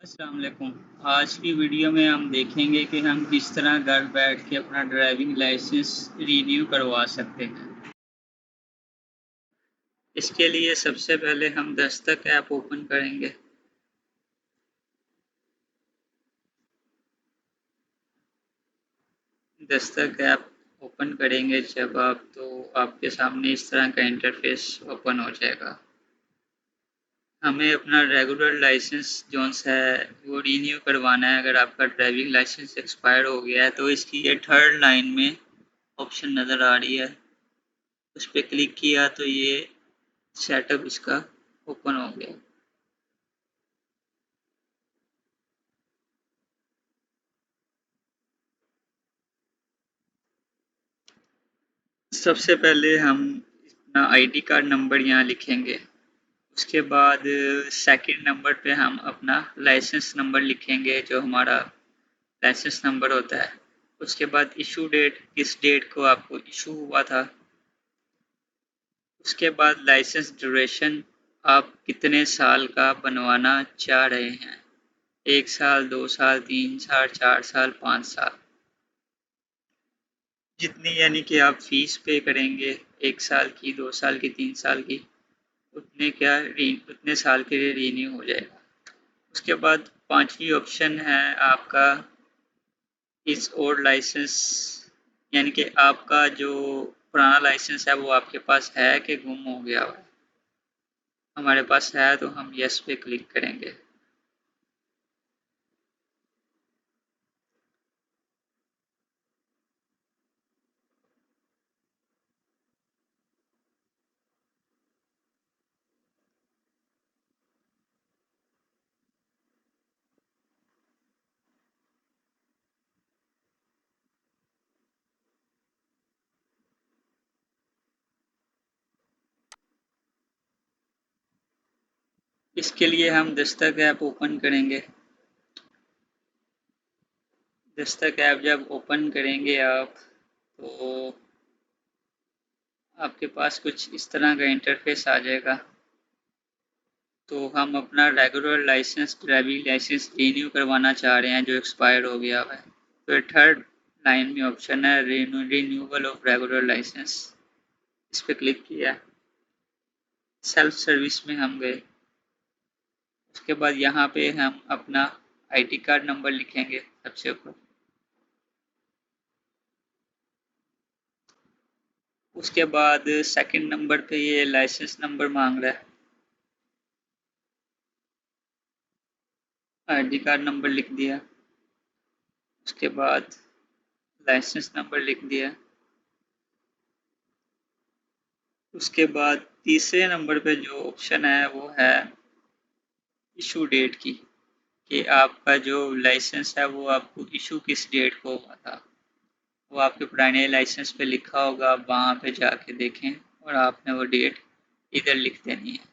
अस्सलाम वालेकुम। आज की वीडियो में हम देखेंगे कि हम किस तरह घर बैठ के अपना ड्राइविंग लाइसेंस रिन्यू करवा सकते हैं। इसके लिए सबसे पहले हम दस्तक ऐप ओपन करेंगे। दस्तक ऐप ओपन करेंगे जब आप तो आपके सामने इस तरह का इंटरफेस ओपन हो जाएगा। हमें अपना रेगुलर लाइसेंस जोन है वो रिन्यू करवाना है। अगर आपका ड्राइविंग लाइसेंस एक्सपायर हो गया है तो इसकी ये थर्ड लाइन में ऑप्शन नज़र आ रही है, उस पर क्लिक किया तो ये सेटअप इसका ओपन हो गया। सबसे पहले हम अपना आईडी कार्ड नंबर यहाँ लिखेंगे। उसके बाद सेकंड नंबर पे हम अपना लाइसेंस नंबर लिखेंगे, जो हमारा लाइसेंस नंबर होता है। उसके बाद इशू डेट, किस डेट को आपको इशू हुआ था। उसके बाद लाइसेंस ड्यूरेशन, आप कितने साल का बनवाना चाह रहे हैं। 1 साल, 2 साल, 3 साल, 4 साल, 5 साल, जितनी यानी कि आप फीस पे करेंगे 1 साल की, 2 साल की, 3 साल की, उतने साल के लिए रीन्यू हो जाएगा। उसके बाद पांचवी ऑप्शन है आपका इस ओल्ड लाइसेंस, यानी कि आपका जो पुराना लाइसेंस है वो आपके पास है कि गुम हो गया हुआ है। हमारे पास है तो हम यस पे क्लिक करेंगे। इसके लिए हम दस्तक ऐप ओपन करेंगे। दस्तक ऐप जब ओपन करेंगे आप तो आपके पास कुछ इस तरह का इंटरफेस आ जाएगा। तो हम अपना regular licence, driving licence renew करवाना चाह रहे हैं जो एक्सपायर हो गया हुआ है। तो थर्ड लाइन में ऑप्शन है रिन्यूअल ऑफ रेगुलर लाइसेंस, इस पर क्लिक किया। सेल्फ सर्विस में हम गए। उसके बाद यहाँ पे हम अपना आईडी कार्ड नंबर लिखेंगे सबसे ऊपर। उसके बाद सेकंड नंबर पे ये लाइसेंस नंबर मांग रहा है, आईडी कार्ड नंबर लिख दिया। उसके बाद लाइसेंस नंबर लिख दिया। उसके बाद तीसरे नंबर पे जो ऑप्शन है वो है इशू डेट की, कि आपका जो लाइसेंस है वो आपको इशू किस डेट को हुआ था। वो आपके पुराने लाइसेंस पे लिखा होगा, आप वहाँ पे जाके देखें और आपने वो डेट इधर लिख देनी है।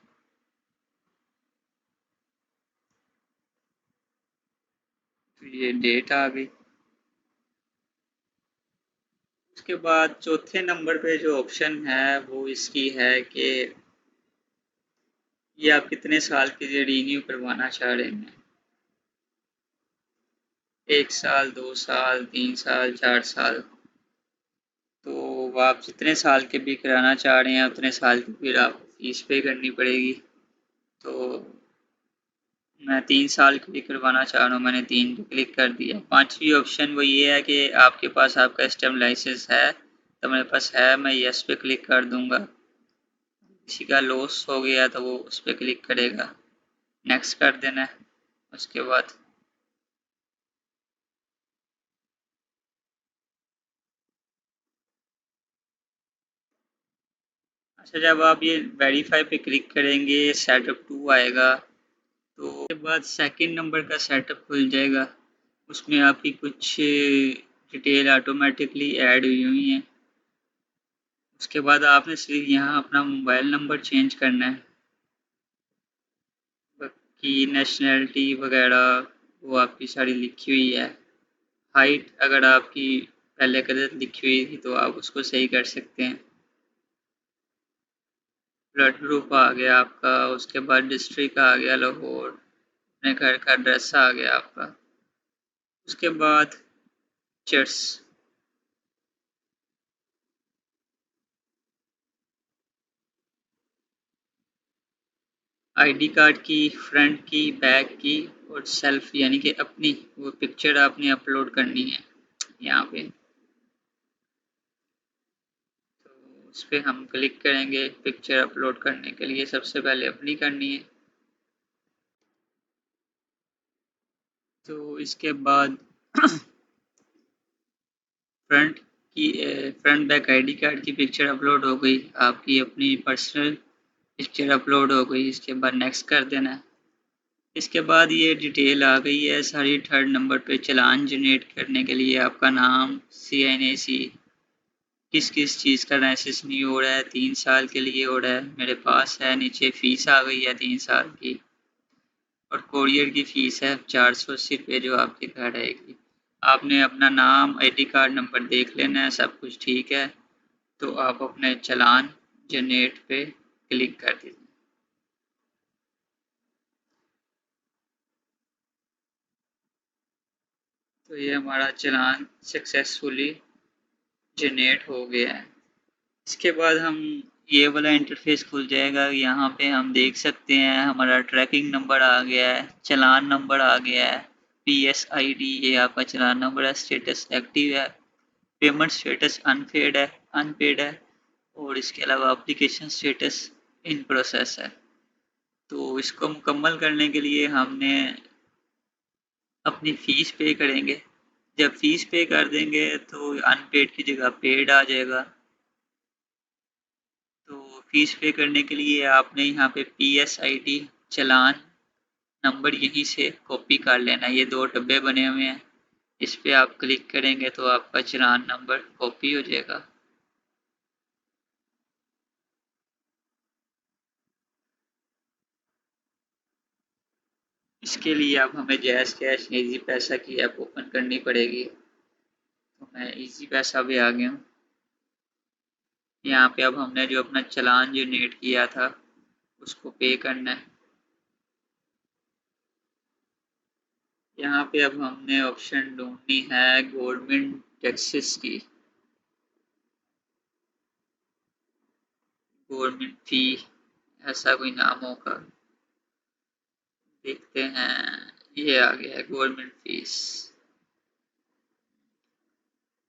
तो ये डेट आ गई। उसके बाद चौथे नंबर पे जो ऑप्शन है वो इसकी है कि ये आप कितने साल के लिए रिन्यू करवाना चाह रहे हैं। 1 साल, 2 साल, 3 साल, 4 साल। तो आप जितने साल के भी कराना चाह रहे हैं उतने साल की फिर आप फीस पे करनी पड़ेगी। तो मैं 3 साल के लिए करवाना चाह रहा हूँ, मैंने 3 पे क्लिक कर दिया। पांचवी ऑप्शन वो ये है कि आपके पास आपका स्टेम लाइसेंस है, तो मेरे पास है, मैं यस पे क्लिक कर दूंगा। किसी का लॉस हो गया तो वो उस पर क्लिक करेगा, नेक्स्ट कर देना है। उसके बाद अच्छा, जब आप ये वेरीफाई पे क्लिक करेंगे सेटअप 2 आएगा। तो उसके बाद सेकंड नंबर का सेटअप खुल जाएगा। उसमें आपकी कुछ डिटेल ऑटोमेटिकली ऐड हुई हुई हैं। उसके बाद आपने सिर्फ यहाँ अपना मोबाइल नंबर चेंज करना है। बाकी नेशनैलिटी वगैरह वो आपकी सारी लिखी हुई है। हाइट अगर आपकी पहले गलत लिखी हुई थी तो आप उसको सही कर सकते हैं। ब्लड ग्रुप आ गया आपका। उसके बाद डिस्ट्रिक्ट आ गया लाहौर। अपने घर का एड्रेस आ गया आपका। उसके बाद पिक्चर्स, आईडी कार्ड की फ्रंट की, बैक की और सेल्फ यानी कि अपनी वो पिक्चर आपने अपलोड करनी है यहाँ पे। तो उस पर हम क्लिक करेंगे। पिक्चर अपलोड करने के लिए सबसे पहले अपनी करनी है। तो इसके बाद फ्रंट बैक आईडी कार्ड की पिक्चर अपलोड हो गई, आपकी अपनी पर्सनल पिक्चर अपलोड हो गई। इसके बाद नेक्स्ट कर देना है। इसके बाद ये डिटेल आ गई है सारी। थर्ड नंबर पे चालान जनरेट करने के लिए आपका नाम, CNAC, किस किस चीज़ का लाइसेंस नहीं हो रहा है, 3 साल के लिए हो रहा है, मेरे पास है। नीचे फीस आ गई है 3 साल की, और कोरियर की फ़ीस है 480 रुपये जो आपके घर आएगी। आपने अपना नाम, आईडी कार्ड नंबर देख लेना है, सब कुछ ठीक है तो आप अपने चालान जनरेट पे क्लिक कर दीजिए। तो ये हमारा चालान सक्सेसफुली जनरेट हो गया है। इसके बाद हम ये वाला इंटरफेस खुल जाएगा। यहाँ पे हम देख सकते हैं हमारा ट्रैकिंग नंबर आ गया है, चालान नंबर आ गया है, PSID ये आपका चालान नंबर है, स्टेटस एक्टिव है, पेमेंट स्टेटस अनपेड है, और इसके अलावा एप्लीकेशन स्टेटस इन प्रोसेस है। तो इसको मुकम्मल करने के लिए हमने अपनी फ़ीस पे करेंगे। जब फ़ीस पे कर देंगे तो अनपेड की जगह पेड आ जाएगा। तो फ़ीस पे करने के लिए आपने यहाँ पे PSID चालान नंबर यहीं से कॉपी कर लेना। ये 2 डब्बे बने हुए हैं, इस पे आप क्लिक करेंगे तो आपका चालान नंबर कॉपी हो जाएगा। इसके लिए अब हमें जैज़ कैश इजी पैसा की ऐप ओपन करनी पड़ेगी। तो मैं इजी पैसा पे आ गया हूँ। यहाँ पे अब हमने जो अपना चालान जनरेट किया था उसको पे करना है। यहाँ पे अब हमने ऑप्शन ढूंढनी है गवर्नमेंट टैक्सेस की, गवर्नमेंट फी ऐसा कोई नाम होगा, देखते हैं। ये आ गया है गवर्नमेंट फीस।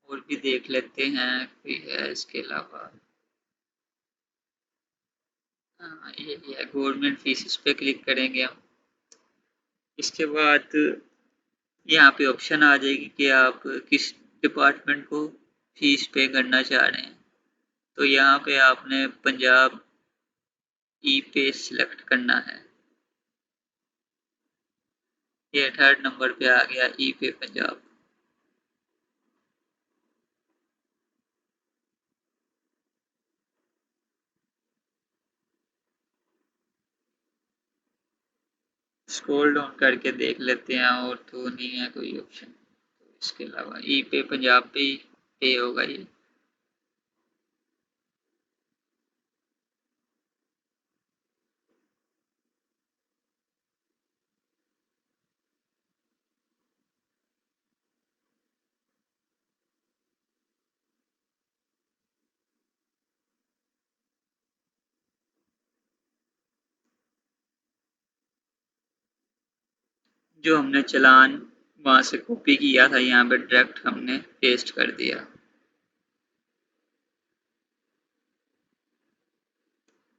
और भी देख लेते हैं कोई है इसके अलावा। हाँ, ये है गवर्नमेंट फीस, इस पे क्लिक करेंगे हम। इसके बाद यहाँ पे ऑप्शन आ जाएगी कि आप किस डिपार्टमेंट को फीस पे करना चाह रहे हैं। तो यहाँ पे आपने पंजाब ई पे सिलेक्ट करना है। ये थर्ड नंबर पे आ गया ई पे पंजाब। स्क्रॉल डाउन करके देख लेते हैं और तो नहीं है कोई ऑप्शन। तो इसके अलावा ई पे पंजाब पे ही पे होगा ये। जो हमने चालान वहाँ से कॉपी किया था यहाँ पे डायरेक्ट हमने पेस्ट कर दिया।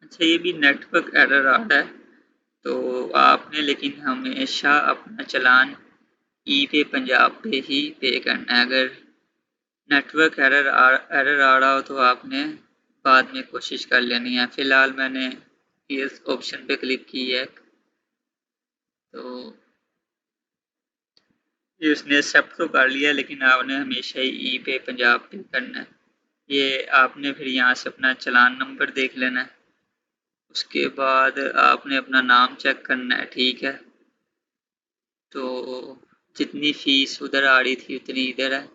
अच्छा, ये भी नेटवर्क एरर आ रहा है तो आपने लेकिन हमेशा अपना चालान ई पे पंजाब पे ही पे करना है। अगर नेटवर्क एरर आ रहा हो तो आपने बाद में कोशिश कर लेनी है। फ़िलहाल मैंने इस ऑप्शन पे क्लिक की है तो ये उसने एक्सेप्ट तो कर लिया, लेकिन आपने हमेशा ही ई पे पंजाब पे करना है। ये आपने फिर यहाँ से अपना चालान नंबर देख लेना है। उसके बाद आपने अपना नाम चेक करना है, ठीक है। तो जितनी फ़ीस उधर आ रही थी उतनी इधर है।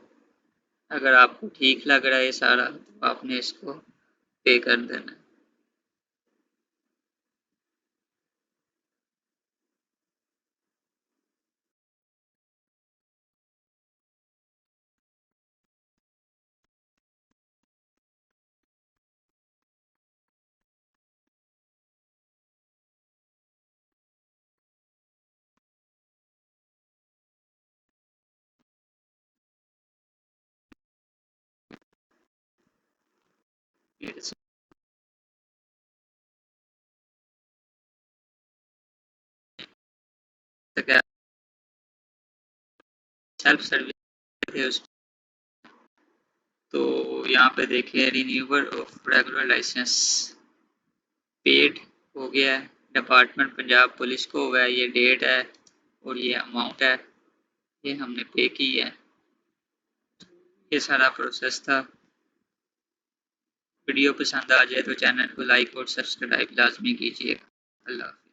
अगर आपको ठीक लग रहा है ये सारा तो आपने इसको पे कर देना है। सेल्फ सर्विस थे उस, तो यहाँ पे देखिए renewal of regular licence paid हो गया है, डिपार्टमेंट पंजाब पुलिस को हुआ है, ये डेट है और ये अमाउंट है, ये हमने पे की है। ये सारा प्रोसेस था। वीडियो पसंद आ जाए तो चैनल को लाइक और सब्सक्राइब लाजमी कीजिए। अल्लाह।